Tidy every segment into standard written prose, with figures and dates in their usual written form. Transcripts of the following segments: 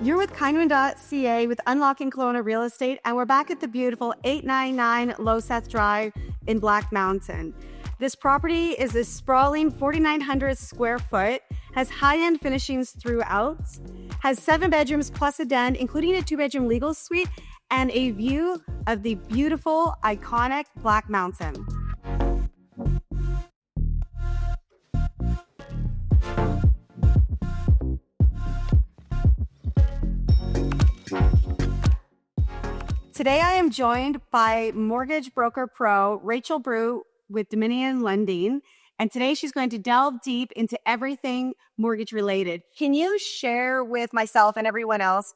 You're with kindwin.ca with Unlocking Kelowna Real Estate, and we're back at the beautiful 899 Loseth Drive in Black Mountain. This property is a sprawling 4,900 square foot, has high-end finishings throughout, has 7 bedrooms plus a den, including a 2-bedroom legal suite, and a view of the beautiful, iconic Black Mountain. Today I am joined by mortgage broker pro Rachel Brew with Dominion Lending, and today she's going to delve deep into everything mortgage related. Can you share with myself and everyone else,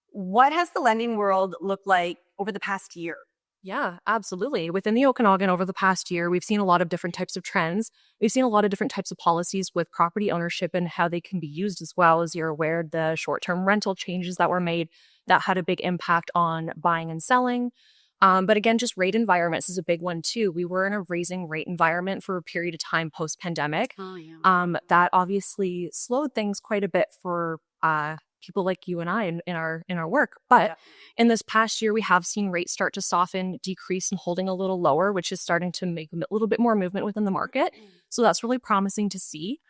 what has the lending world looked like over the past year? Yeah, absolutely. Within the Okanagan over the past year, we've seen a lot of different types of trends. We've seen a lot of different types of policies with property ownership and how they can be used as well. As you're aware, the short-term rental changes that were made that had a big impact on buying and selling. But again, just rate environments is a big one too. We were in a raising rate environment for a period of time post-pandemic. Oh, yeah. That obviously slowed things quite a bit for people like you and I in our work. But in this past year, we have seen rates start to soften, decrease, and holding a little lower, which is starting to make a little bit more movement within the market. So that's really promising to see.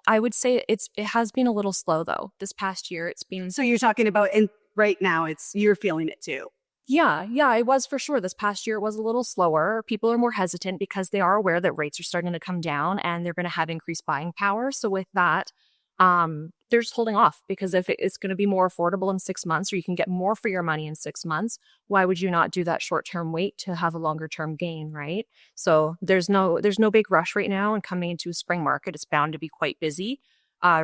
I would say it has been a little slow though. This past year, it's been. So you're talking about, and right now, you're feeling it too. Yeah, it was for sure. This past year, it was a little slower. People are more hesitant because they are aware that rates are starting to come down and they're going to have increased buying power. So with that, they're just holding off because if it's going to be more affordable in 6 months, or you can get more for your money in 6 months, why would you not do that short-term wait to have a longer-term gain, right? So there's no big rush right now, and coming into a spring market, it's bound to be quite busy.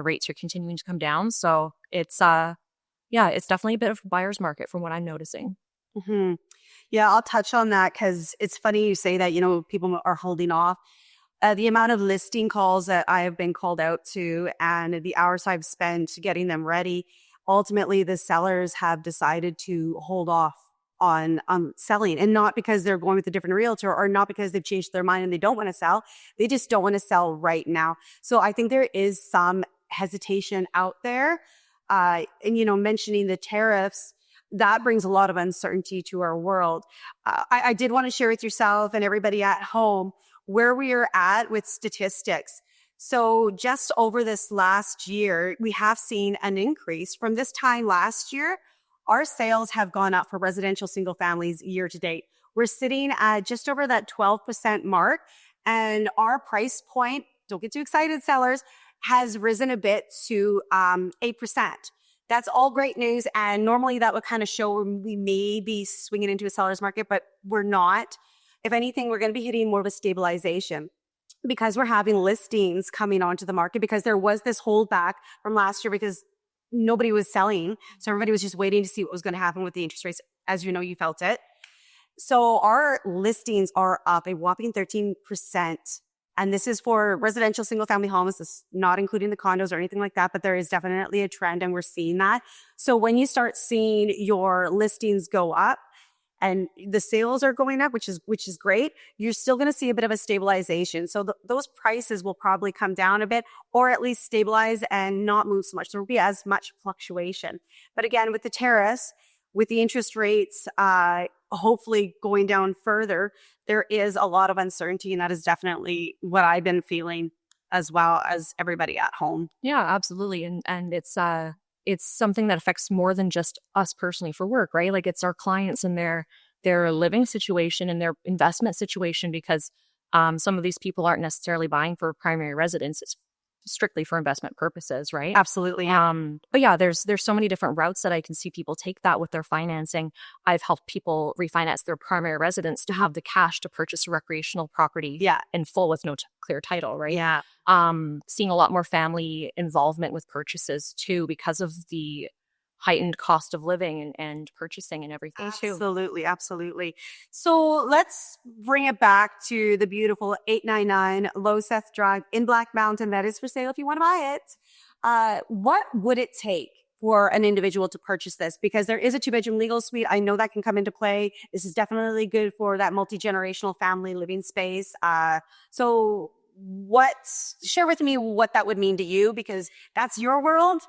Rates are continuing to come down, so it's definitely a bit of a buyer's market from what I'm noticing. Mm-hmm. Yeah, I'll touch on that because it's funny you say that, people are holding off. The amount of listing calls that I have been called out to and the hours I've spent getting them ready, ultimately the sellers have decided to hold off on selling, and not because they're going with a different realtor or not because they've changed their mind and they don't want to sell. They just don't want to sell right now. So I think there is some hesitation out there. And, mentioning the tariffs, that brings a lot of uncertainty to our world. I did want to share with yourself and everybody at home where we are at with statistics. So just over this last year, we have seen an increase. From this time last year, our sales have gone up for residential single families year to date. We're sitting at just over that 12% mark, and our price point, don't get too excited, sellers, has risen a bit to 8%. That's all great news. And normally that would kind of show we may be swinging into a seller's market, but we're not. If anything, we're going to be hitting more of a stabilization because we're having listings coming onto the market because there was this holdback from last year because nobody was selling. So everybody was just waiting to see what was going to happen with the interest rates. As you know, you felt it. So our listings are up a whopping 13%. And this is for residential single family homes. This is not including the condos or anything like that, but there is definitely a trend and we're seeing that. So when you start seeing your listings go up, and the sales are going up, which is great, you're still going to see a bit of a stabilization. So those prices will probably come down a bit or at least stabilize and not move so much. There won't be as much fluctuation. But again, with the tariffs, with the interest rates hopefully going down further, there is a lot of uncertainty, and that is definitely what I've been feeling as well as everybody at home. Yeah, absolutely. And it's something that affects more than just us personally for work, right? Like it's our clients and their living situation and their investment situation because some of these people aren't necessarily buying for a primary residence. It's strictly for investment purposes, right? Absolutely. But yeah, there's so many different routes that I can see people take that with their financing. I've helped people refinance their primary residence to have the cash to purchase a recreational property in full with no clear title, right? Yeah. Seeing a lot more family involvement with purchases too because of the heightened cost of living and purchasing and everything too. Absolutely. So let's bring it back to the beautiful 899 Loseth Drive in Black Mountain. That is for sale if you want to buy it. What would it take for an individual to purchase this? Because there is a 2-bedroom legal suite. I know that can come into play. This is definitely good for that multi-generational family living space. So share with me what that would mean to you, because that's your world.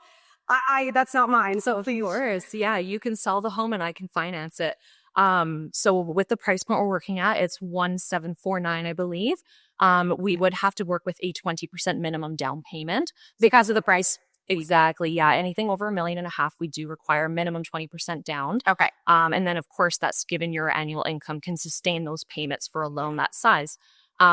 I that's not mine. So Of please. course. Yeah, you can sell the home and I can finance it. So with the price point we're working at, it's 1749, I believe. We would have to work with a 20% minimum down payment because of the price. Exactly. Yeah. Anything over 1.5 million, we do require minimum 20% down. Okay. And then of course that's given your annual income can sustain those payments for a loan that size.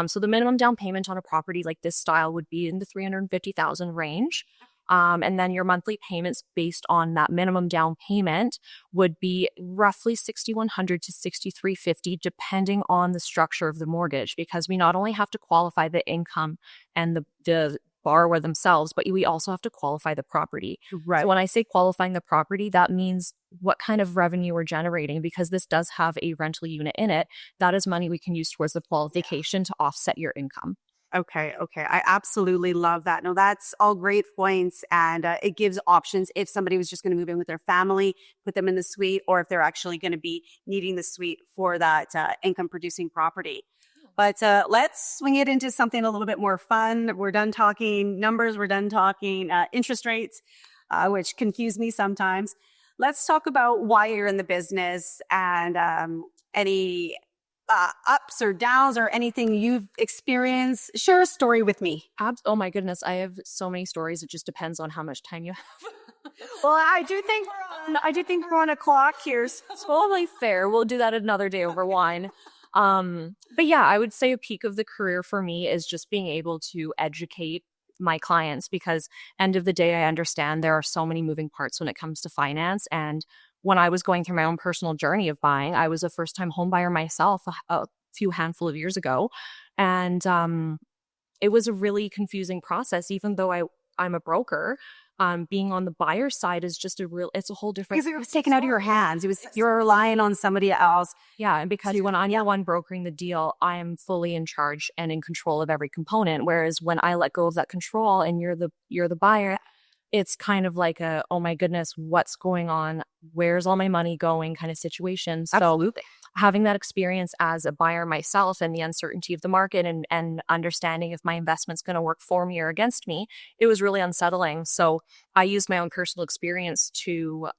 So the minimum down payment on a property like this style would be in the 350,000 range. And then your monthly payments based on that minimum down payment would be roughly 6,100 to 6,350, depending on the structure of the mortgage, because we not only have to qualify the income and the borrower themselves, but we also have to qualify the property. Right. So when I say qualifying the property, that means what kind of revenue we're generating, because this does have a rental unit in it. That is money we can use towards the qualification to offset your income. Okay. Okay. I absolutely love that. No, that's all great points. And it gives options if somebody was just going to move in with their family, put them in the suite, or if they're actually going to be needing the suite for that income producing property. But let's swing it into something a little bit more fun. We're done talking numbers. We're done talking interest rates, which confuse me sometimes. Let's talk about why you're in the business and any ups or downs or anything you've experienced. Share a story with me. Oh my goodness, I have so many stories. It just depends on how much time you have. Well, I do think we're on a clock here. It's totally fair. We'll do that another day over wine. But yeah, I would say a peak of the career for me is just being able to educate my clients, because end of the day, I understand there are so many moving parts when it comes to finance. And when I was going through my own personal journey of buying, I was a first time home buyer myself a few handful of years ago. And it was a really confusing process, even though I'm a broker. Being on the buyer side is just it's a whole different. Because it was taken out of your hands. You're relying on somebody else. Yeah, and because when I'm the one brokering the deal, I am fully in charge and in control of every component. Whereas when I let go of that control and you're the buyer, it's kind of like a, oh my goodness, what's going on? Where's all my money going kind of situation. So Absolutely. having that experience as a buyer myself and the uncertainty of the market and understanding if my investment's going to work for me or against me, it was really unsettling. So I used my own personal experience to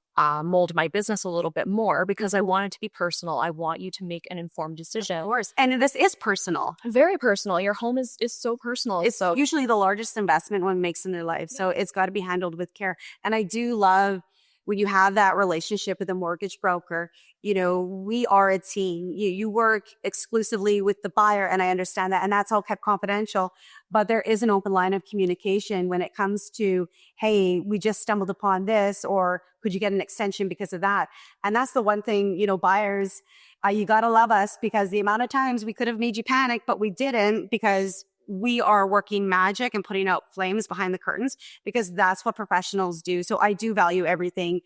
mold my business a little bit more, because I want it to be personal. I want you to make an informed decision. Of course. And this is personal. Very personal. Your home is so personal. It's so usually the largest investment one makes in their life. So it's got to be handled with care. And I do love when you have that relationship with a mortgage broker. We are a team. You work exclusively with the buyer, and I understand that. And that's all kept confidential. But there is an open line of communication when it comes to, hey, we just stumbled upon this, or could you get an extension because of that? And that's the one thing, buyers, you got to love us, because the amount of times we could have made you panic, but we didn't, because we are working magic and putting out flames behind the curtains, because that's what professionals do. So I do value everything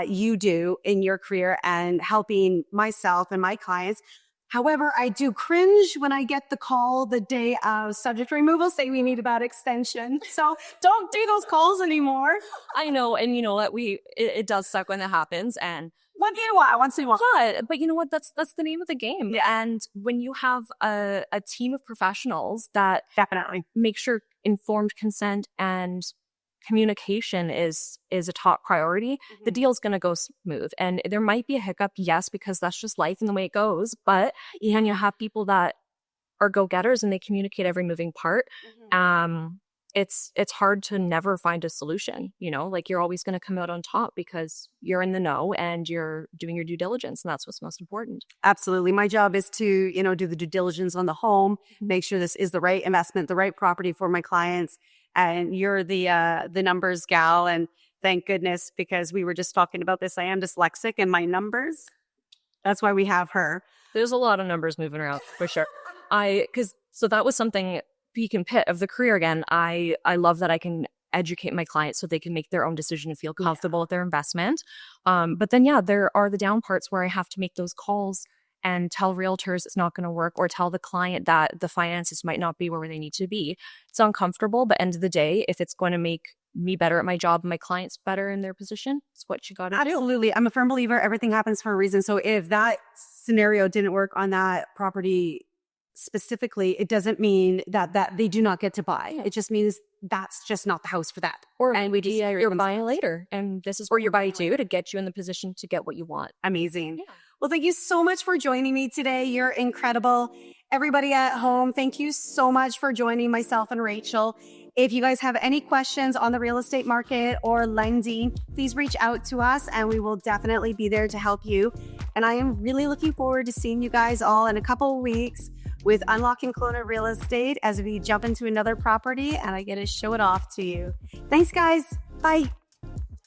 you do in your career and helping myself and my clients. However, I do cringe when I get the call the day of subject removal, say we need about extension. So don't do those calls anymore. I know, and you know what, it does suck when that happens. And Once in a while. but you know what, that's the name of the game. Yeah. And when you have a team of professionals that Definitely. make sure informed consent and communication is a top priority, the deal's going to go smooth. And there might be a hiccup, yes, because that's just life and the way it goes. But you have people that are go-getters and they communicate every moving part. It's hard to never find a solution, like you're always going to come out on top because you're in the know and you're doing your due diligence, and that's what's most important. Absolutely. My job is to, do the due diligence on the home, make sure this is the right investment, the right property for my clients. And you're the numbers gal. And thank goodness, because we were just talking about this. I am dyslexic and my numbers. That's why we have her. There's a lot of numbers moving around for sure. So that was something peak and pit of the career again. I love that I can educate my clients so they can make their own decision and feel comfortable with their investment. But then, there are the down parts where I have to make those calls and tell realtors it's not going to work, or tell the client that the finances might not be where they need to be. It's uncomfortable, but end of the day, if it's going to make me better at my job and my clients better in their position, it's what you got to do. Absolutely. I'm a firm believer everything happens for a reason. So if that scenario didn't work on that property specifically, it doesn't mean that they do not get to buy. It just means that's just not the house for that. Or and we just you're buying later, and this is Or what you're we're going buying to do to get you in the position to get what you want. amazing. Yeah. Well, thank you so much for joining me today. You're incredible. Everybody at home, thank you so much for joining myself and Rachel. If you guys have any questions on the real estate market or lending, please reach out to us and we will definitely be there to help you. And I am really looking forward to seeing you guys all in a couple of weeks with Unlocking Kelowna Real Estate as we jump into another property and I get to show it off to you. Thanks, guys. Bye.